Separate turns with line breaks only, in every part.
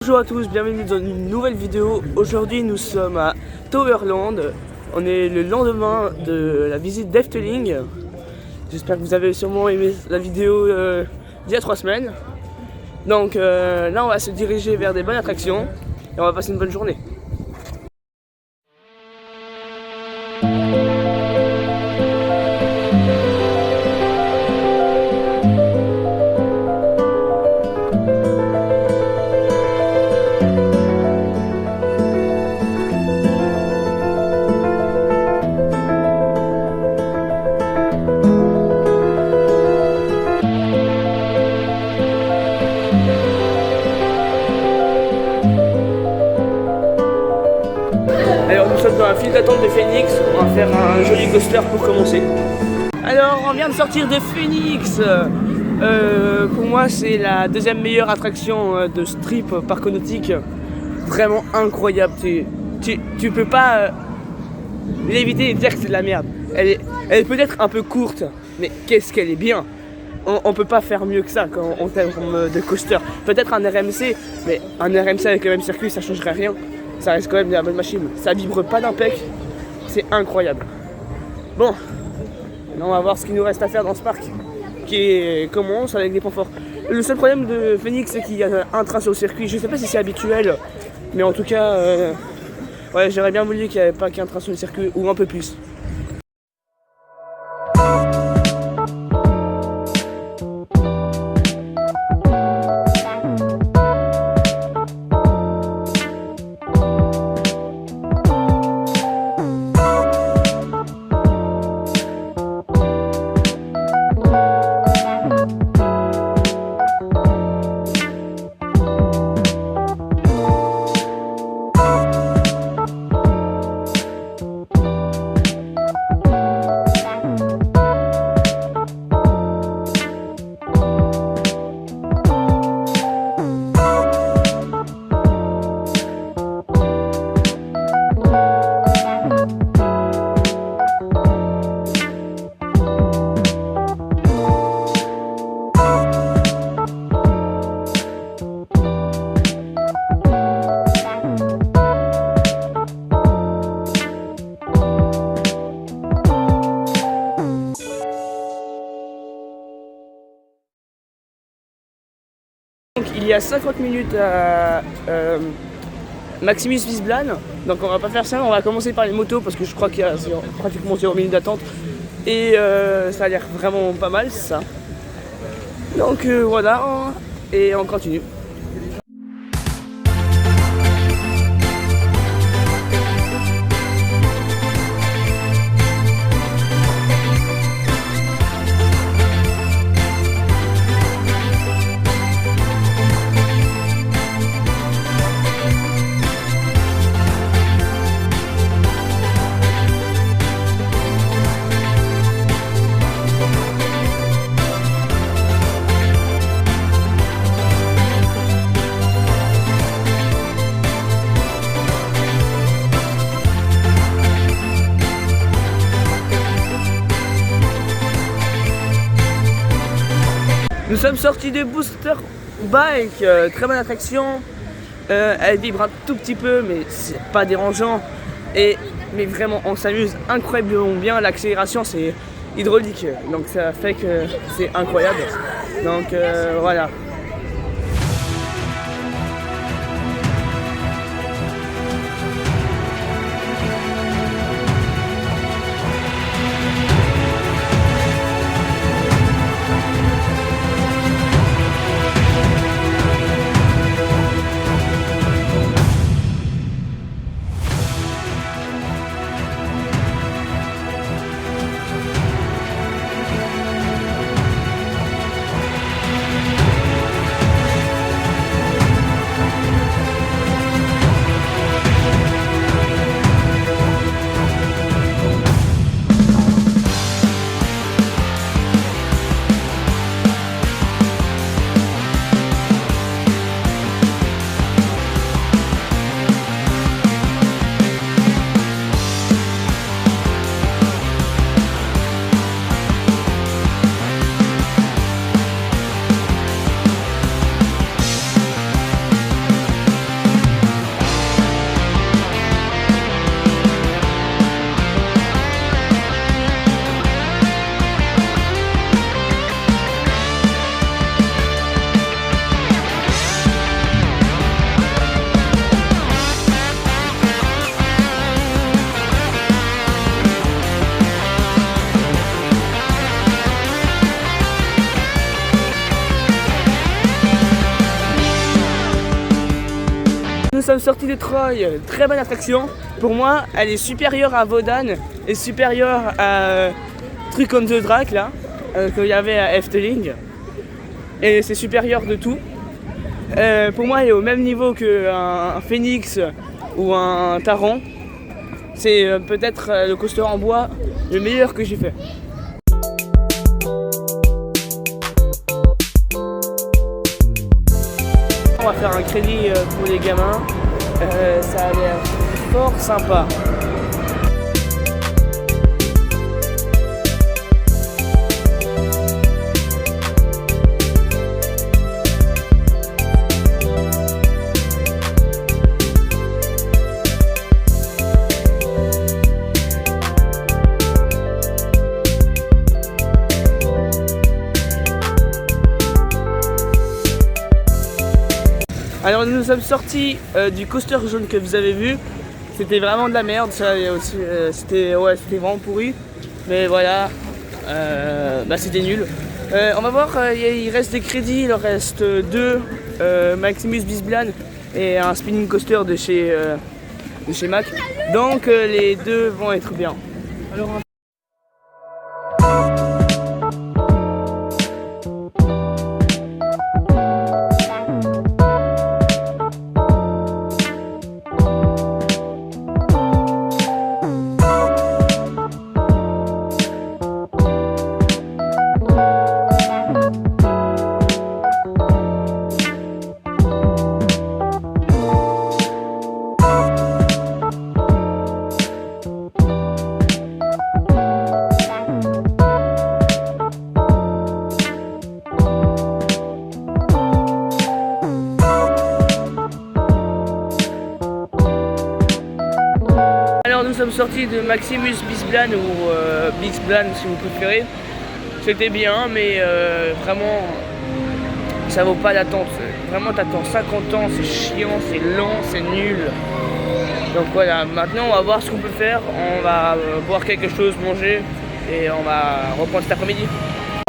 Bonjour à tous, bienvenue dans une nouvelle vidéo. Aujourd'hui nous sommes à Toverland. On est le lendemain de la visite d'Efteling. J'espère que vous avez sûrement aimé la vidéo d'il y a 3 semaines. Donc là on va se diriger vers des bonnes attractions et on va passer une bonne journée. Alors nous sommes dans la file d'attente de Phoenix, on va faire un joli coaster pour commencer. Alors on vient de sortir de Phoenix. Pour moi c'est la deuxième meilleure attraction de Strip Parc Nautique. Vraiment incroyable, tu peux pas l'éviter et dire que c'est de la merde. Elle est peut-être un peu courte, mais qu'est-ce qu'elle est bien. On peut pas faire mieux que ça en termes de coaster. Peut-être un RMC, mais un RMC avec le même circuit ça changerait rien. Ça reste quand même de la bonne machine. Ça vibre pas d'impec. C'est incroyable. Bon, là on va voir ce qu'il nous reste à faire dans ce parc, qui commence avec des points forts. Le seul problème de Phoenix, c'est qu'il y a un train sur le circuit. Je sais pas si c'est habituel, mais en tout cas, ouais, j'aurais bien voulu qu'il n'y avait pas qu'un train sur le circuit, ou un peu plus. Donc, il y a 50 minutes à Maximus Wiesblan, donc on va pas faire ça, on va commencer par les motos parce que je crois qu'il y a pratiquement 0 minutes d'attente et ça a l'air vraiment pas mal ça. Donc voilà, et on continue. Nous sommes sortis de Booster Bike, très bonne attraction. Elle vibre un tout petit peu, mais c'est pas dérangeant. Mais vraiment, on s'amuse incroyablement bien. L'accélération, c'est hydraulique, donc ça fait que c'est incroyable. Donc voilà. sommes sortis de Troyes, très bonne attraction. Pour moi, elle est supérieure à Wodan et supérieure à Truc on the Drac là, qu'il y avait à Efteling. Et c'est supérieur de tout. Pour moi, elle est au même niveau qu'un Phoenix ou un Taron. C'est peut-être le coaster en bois le meilleur que j'ai fait. On va faire un crédit pour les gamins. Ça a l'air fort sympa. Alors nous sommes sortis du coaster jaune que vous avez vu. C'était vraiment de la merde, c'était vraiment pourri. Mais voilà, c'était nul. On va voir, il reste des crédits, il en reste deux, Maximus Bisblan et un spinning coaster de chez Mac. Donc les deux vont être bien. Alors, nous sommes sortis de Maximus Bisblan ou Bisblan si vous préférez. C'était bien, mais vraiment ça vaut pas l'attente. Vraiment t'attends 50 ans, c'est chiant, c'est lent, c'est nul. Donc voilà, maintenant on va voir ce qu'on peut faire. On va boire quelque chose, manger et on va reprendre cet après-midi.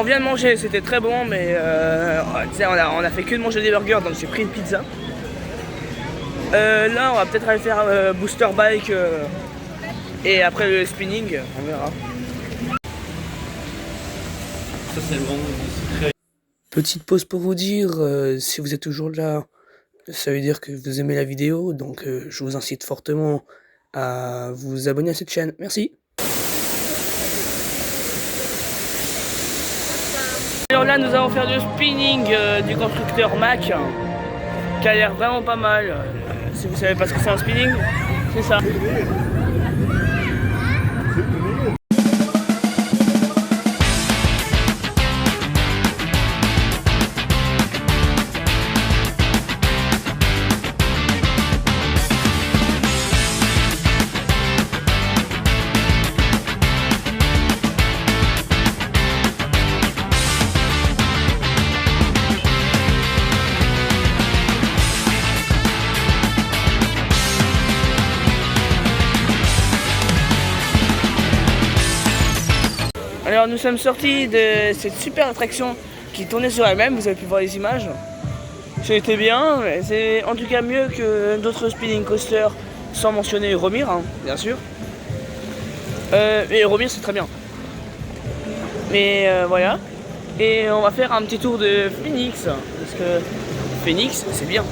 On vient de manger, c'était très bon, mais on a fait que de manger des burgers, donc j'ai pris une pizza. Là on va peut-être aller faire booster bike et après le spinning, on verra. Ça c'est le vendredi. Petite pause pour vous dire, si vous êtes toujours là, ça veut dire que vous aimez la vidéo, donc je vous incite fortement à vous abonner à cette chaîne. Merci. Alors là nous allons faire le spinning du constructeur Mac, qui a l'air vraiment pas mal. Si vous savez pas ce que c'est un spinning, c'est ça. Alors nous sommes sortis de cette super attraction qui tournait sur elle-même, vous avez pu voir les images. C'était bien, c'est en tout cas mieux que d'autres spinning coasters, sans mentionner Romir, hein, bien sûr. Et Romir c'est très bien. Mais voilà. Et on va faire un petit tour de Phoenix, parce que Phoenix c'est bien.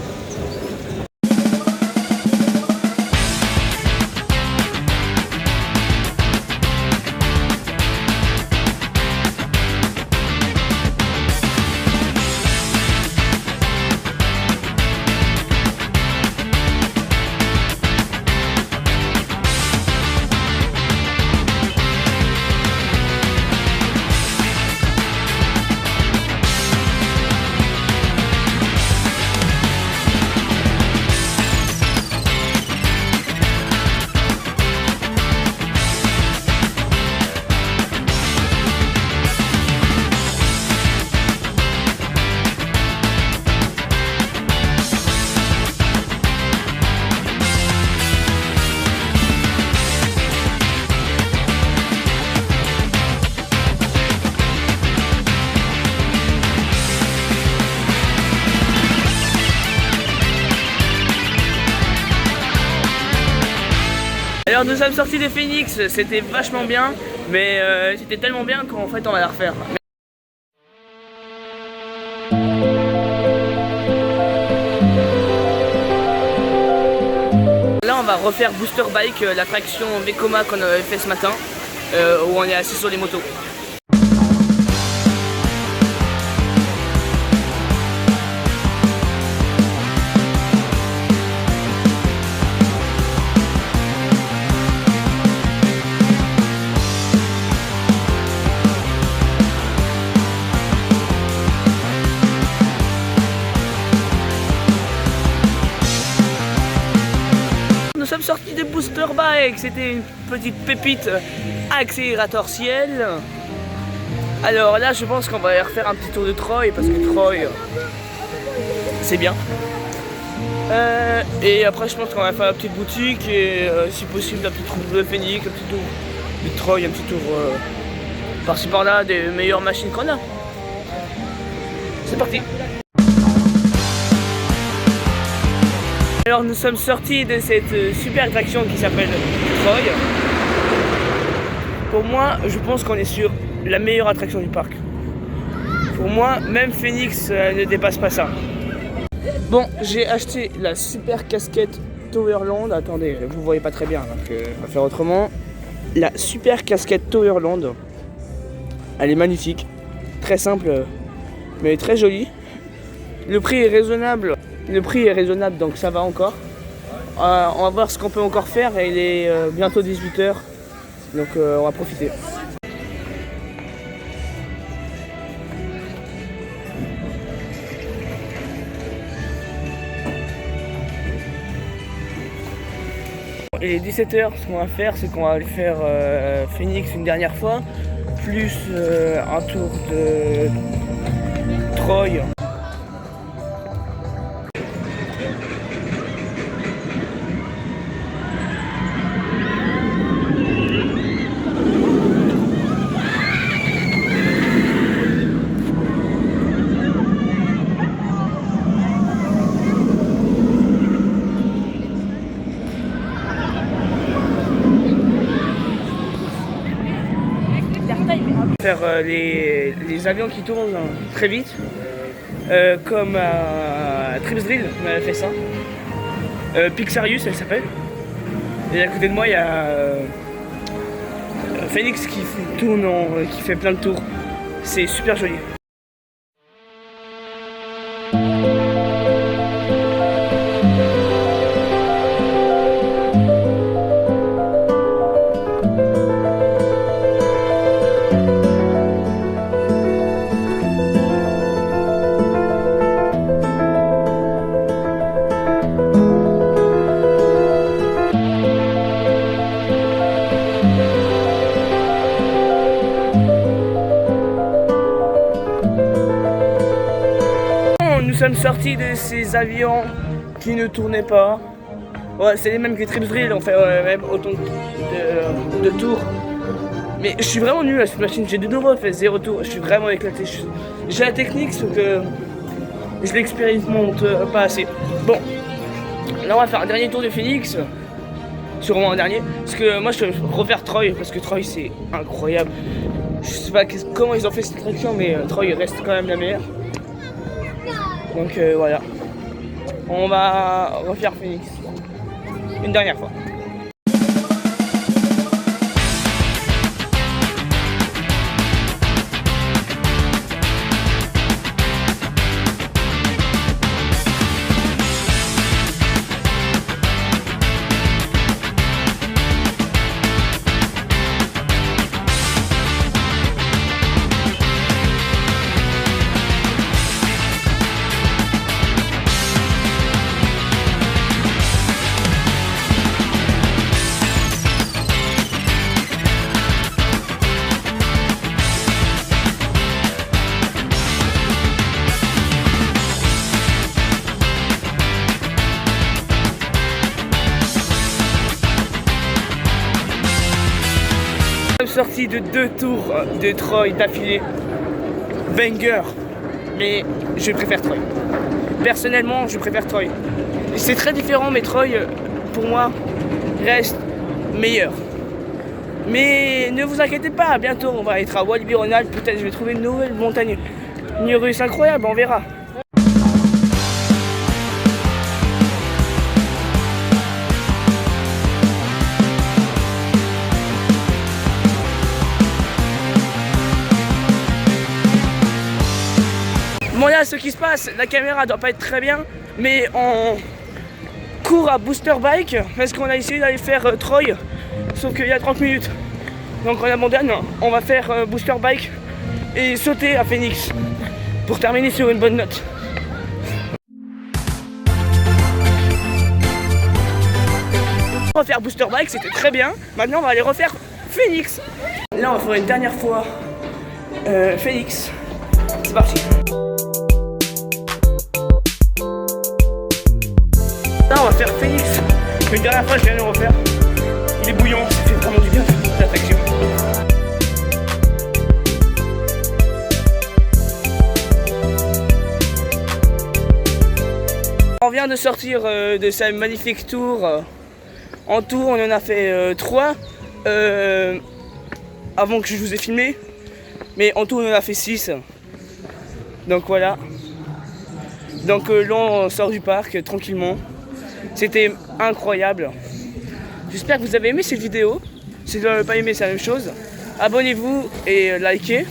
Alors nous sommes sortis de Phoenix, c'était vachement bien, mais c'était tellement bien qu'en fait on va la refaire. Là on va refaire Booster Bike, l'attraction Vekoma qu'on avait fait ce matin, où on est assis sur les motos. Nous sommes sortis de Booster Bike, c'était une petite pépite accélérateur ciel. Alors là je pense qu'on va refaire un petit tour de Troy parce que Troy c'est bien. Et après je pense qu'on va faire la petite boutique et si possible un petit tour de Phoenix, un petit tour de Troy, un petit tour par-ci par-là des meilleures machines qu'on a. C'est parti. Alors nous sommes sortis de cette super attraction qui s'appelle Troy. Pour moi, je pense qu'on est sur la meilleure attraction du parc. Pour moi, même Phoenix ne dépasse pas ça. Bon, j'ai acheté la super casquette Towerland. Attendez, vous voyez pas très bien, donc on va faire autrement. La super casquette Towerland. Elle est magnifique, très simple, mais très jolie. Le prix est raisonnable. Donc ça va encore. On va voir ce qu'on peut encore faire et il est bientôt 18 h. Donc on va profiter. Il est 17 h. Ce qu'on va faire, c'est qu'on va aller faire Phoenix une dernière fois, plus un tour de Troy. Faire les avions qui tournent très vite, comme à Trips Drill, on avait fait ça. Pixarius, elle s'appelle. Et à côté de moi, il y a Phoenix qui tourne, qui fait plein de tours. C'est super joli. Nous sommes sortis de ces avions qui ne tournaient pas. Ouais, c'est les mêmes que Trips Drill, on fait même autant de tours. Mais je suis vraiment nul à cette machine, j'ai de nouveau fait 0 tours, je suis vraiment éclaté. J'ai la technique, sauf que je l'expérimente pas assez. Bon, là on va faire un dernier tour de Phoenix. Sûrement un dernier, parce que moi je vais refaire Troy, parce que Troy c'est incroyable. Je sais pas comment ils ont fait cette attraction, mais Troy reste quand même la meilleure. Donc voilà, on va refaire Phoenix une dernière fois. Sorti de 2 tours de Troy d'affilée, banger, mais je préfère Troy. Personnellement, je préfère Troy. C'est très différent, mais Troy, pour moi, reste meilleur. Mais ne vous inquiétez pas, bientôt on va être à Walibi Rhône-Alpes, peut-être je vais trouver une nouvelle montagne, une russe incroyable, on verra. Bon là, ce qui se passe, la caméra doit pas être très bien, mais on court à Booster Bike parce qu'on a essayé d'aller faire Troy, sauf qu'il y a 30 minutes. Donc on abandonne, on va faire Booster Bike et sauter à Phoenix pour terminer sur une bonne note. On va faire Booster Bike, c'était très bien. Maintenant on va aller refaire Phoenix. Là on va faire une dernière fois Phoenix. C'est parti. Là on va faire Phoenix. Une dernière fois je viens de le refaire. Il est bouillant, ça fait vraiment du bien l'attraction. On vient de sortir de sa magnifique tour. En tour on en a fait 3 avant que je vous ai filmé. Mais en tout on en a fait 6. Donc voilà. Donc là on sort du parc tranquillement. C'était incroyable. J'espère que vous avez aimé cette vidéo. Si vous n'avez pas aimé, c'est la même chose. Abonnez-vous et likez.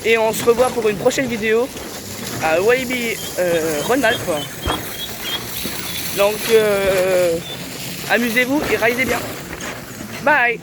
Et on se revoit pour une prochaine vidéo à Walibi Rhône-Alpes. Donc amusez-vous et ridez bien. Bye.